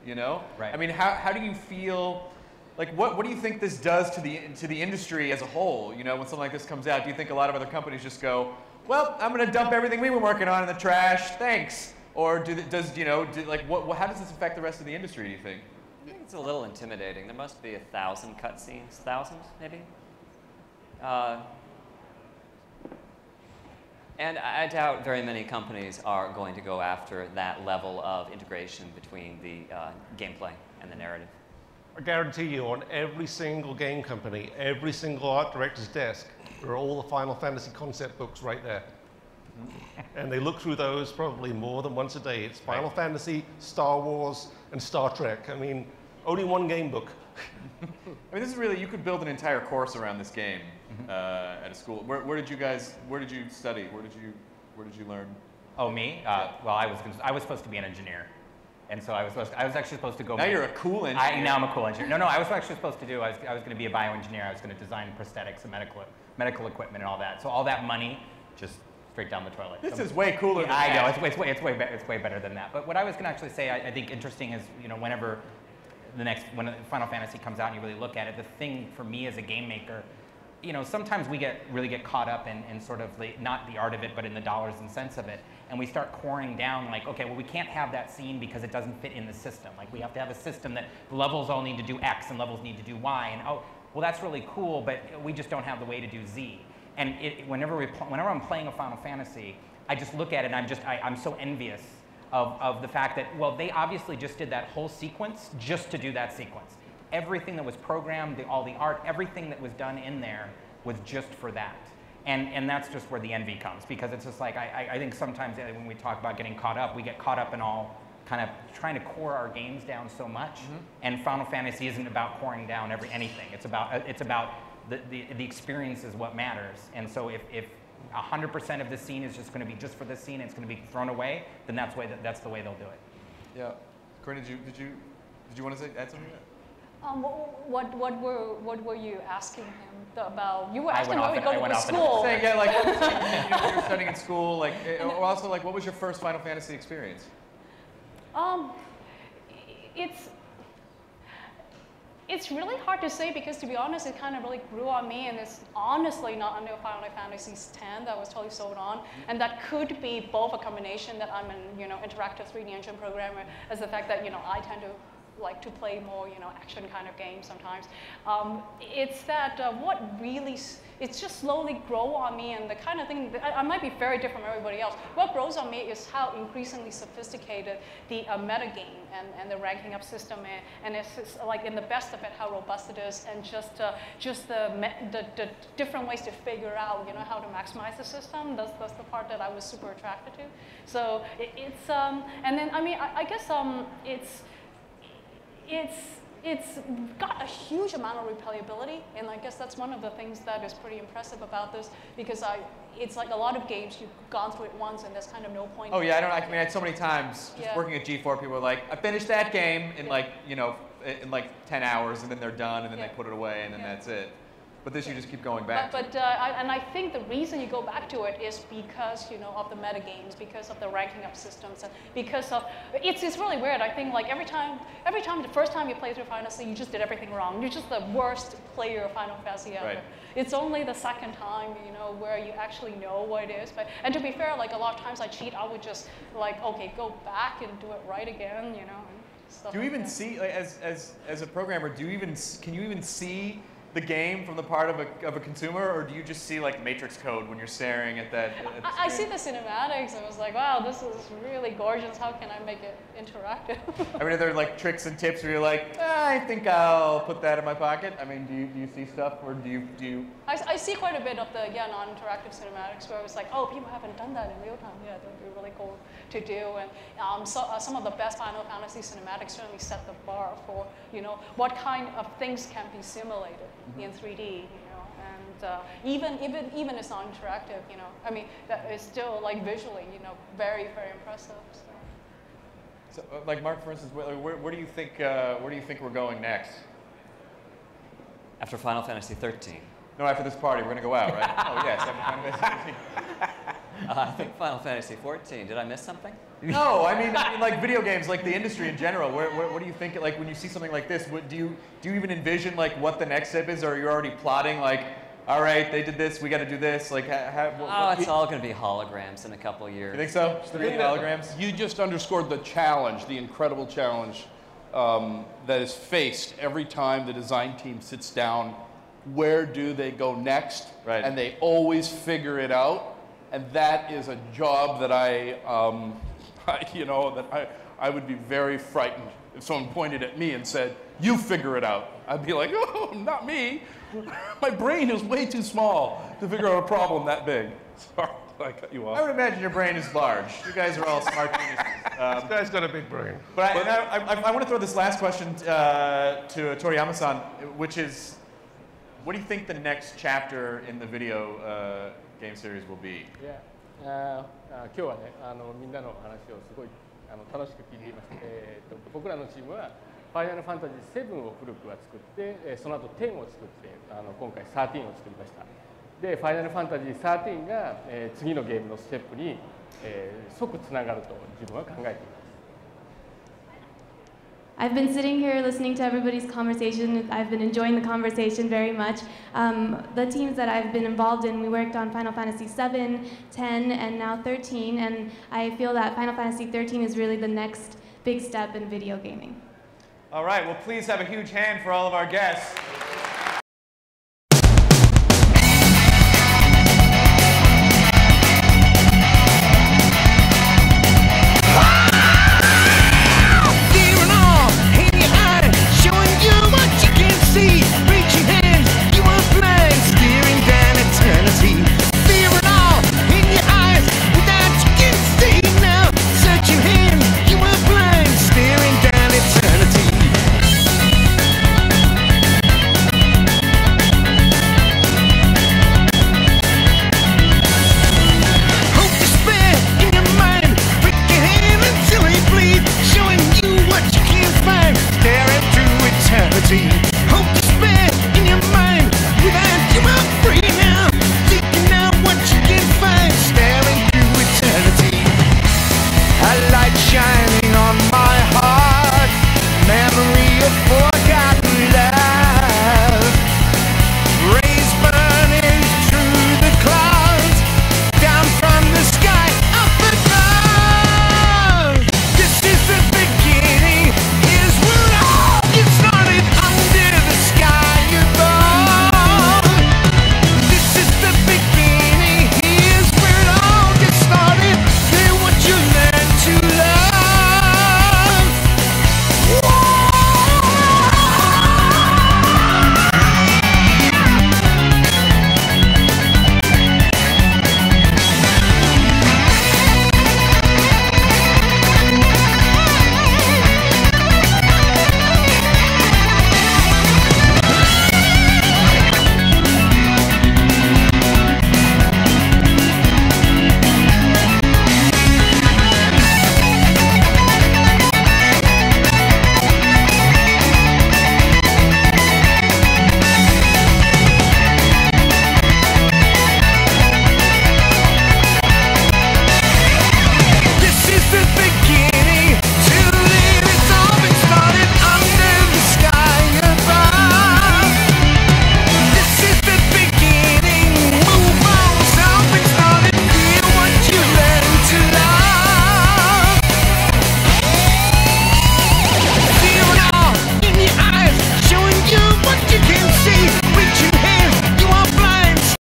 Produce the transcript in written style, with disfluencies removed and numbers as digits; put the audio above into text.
you know? Right. I mean, how do you feel, like what do you think this does to the industry as a whole? You know, when something like this comes out, do you think a lot of other companies just go, well, I'm going to dump everything we were working on in the trash, thanks? Or how does this affect the rest of the industry, do you think? I think it's a little intimidating. There must be 1,000 cutscenes, 1,000 maybe? And I doubt very many companies are going to go after that level of integration between the gameplay and the narrative. I guarantee you, on every single game company, every single art director's desk, there are all the Final Fantasy concept books right there. And they look through those probably more than once a day. It's Final Fantasy, Star Wars, and Star Trek. I mean, only one game book. I mean, this is really, you could build an entire course around this game at a school. Where did you study? Where did you learn? Oh, me? Well, I was supposed to be an engineer. And so I was actually supposed to go. Now you're a cool engineer. Now I'm a cool engineer. No, I was actually supposed to do. I was going to be a bioengineer. I was going to design prosthetics and medical equipment and all that. So all that money just straight down the toilet. This is way cooler than I that. know, it's way better than that. But what I was going to actually say, I think interesting is, you know, when Final Fantasy comes out and you really look at it, the thing for me as a game maker, you know, sometimes we really get caught up in sort of not the art of it, but in the dollars and cents of it. And we start coring down like, okay, well, we can't have that scene because it doesn't fit in the system. Like, we have to have a system that levels all need to do X and levels need to do Y. And oh, well, that's really cool, but we just don't have the way to do Z. And whenever I'm playing a Final Fantasy, I just look at it and I'm so envious of the fact that, well, they obviously just did that whole sequence just to do that sequence. Everything that was programmed, all the art, everything that was done in there was just for that. And that's just where the envy comes, because it's just like, I think sometimes when we talk about getting caught up, we get caught up in all kind of trying to core our games down so much. And Final Fantasy isn't about coring down anything. It's about the experience is what matters. And so if 100% of the scene is just going to be just for this scene, and it's going to be thrown away, then that's the way they'll do it. Yeah. Corinne, did you want to add something? What were you asking him about? You were asking where we go to school. Saying, yeah, like you were studying in school, like, or also like, what was your first Final Fantasy experience? It's really hard to say, because to be honest, it kind of really grew on me, and it's honestly not until Final Fantasy X that I was totally sold on, and that could be both a combination that I'm an interactive 3D engine programmer, as the fact that I tend to like to play more action kind of games sometimes. It's that what really, it's just slowly grow on me, and the kind of thing that I might be very different from everybody else. What grows on me is how increasingly sophisticated the metagame and the ranking up system is, and it's like, in the best of it, how robust it is, and just the different ways to figure out how to maximize the system. That's the part that I was super attracted to. So it's and then I guess it's got a huge amount of replayability, and I guess that's one of the things that is pretty impressive about this, because it's like a lot of games, you've gone through it once and there's kind of no point. Oh yeah, I had so many times just working at G4, people were like, I finished that game in like, in like 10 hours, and then they're done, and then they put it away, and then that's it. But this you just keep going back. And I think the reason you go back to it is because of the metagames, because of the ranking up systems, and because of it's really weird. I think like every time the first time you play through Final Fantasy, you just did everything wrong. You're just the worst player of Final Fantasy ever. Right. It's only the second time where you actually know what it is. And to be fair, like a lot of times I cheat, I would just like, okay, go back and do it right again, and stuff. Do you even see, like, as a programmer, can you even see the game from the part of a consumer, or do you just see like matrix code when you're staring at that? I see the cinematics. I was like, wow, this is really gorgeous. How can I make it interactive? I mean, are there like tricks and tips where you're like, I think I'll put that in my pocket? I mean, do you see stuff, or do you? I see quite a bit of the non-interactive cinematics where I was like, oh, people haven't done that in real time. Yeah, that would be really cool to do. And some of the best Final Fantasy cinematics certainly set the bar for what kind of things can be simulated in 3D, and even it's not interactive, I mean, that is still like visually, very, very impressive. So, like Mark, for instance, where do you think we're going next? After Final Fantasy XIII. No, after this party, we're gonna go out, right? Oh yes, after Final Fantasy XIII. I think Final Fantasy XIV. Did I miss something? No, I mean like video games, like the industry in general. What do you think? Like when you see something like this, do you even envision like what the next step is, or you're already plotting like, all right, they did this, we got to do this. Like, It's all going to be holograms in a couple of years. You think so? Just 3D holograms? You just underscored the challenge, the incredible challenge that is faced every time the design team sits down. Where do they go next? Right. And they always figure it out. And that is a job that I would be very frightened if someone pointed at me and said, "You figure it out." I'd be like, "Oh, not me. My brain is way too small to figure out a problem that big." Sorry, I cut you off. I would imagine your brain is large. You guys are all smart geniuses. This guy's got a big brain. But I want to throw this last question to Toriyama-san, which is, what do you think the next chapter in the video game series will be? 今日はね、みんなの話をすごい楽しく聞いていました。僕らのチームはファイナルファンタジー7を古くは作って、その後10を作って、今回13を作りました。で、ファイナルファンタジー13が、次のゲームのステップに、即つながると自分は考えています。I've been sitting here listening to everybody's conversation. I've been enjoying the conversation very much. The teams that I've been involved in, we worked on Final Fantasy VII, 10, and now 13, and I feel that Final Fantasy 13 is really the next big step in video gaming. All right, well, please have a huge hand for all of our guests.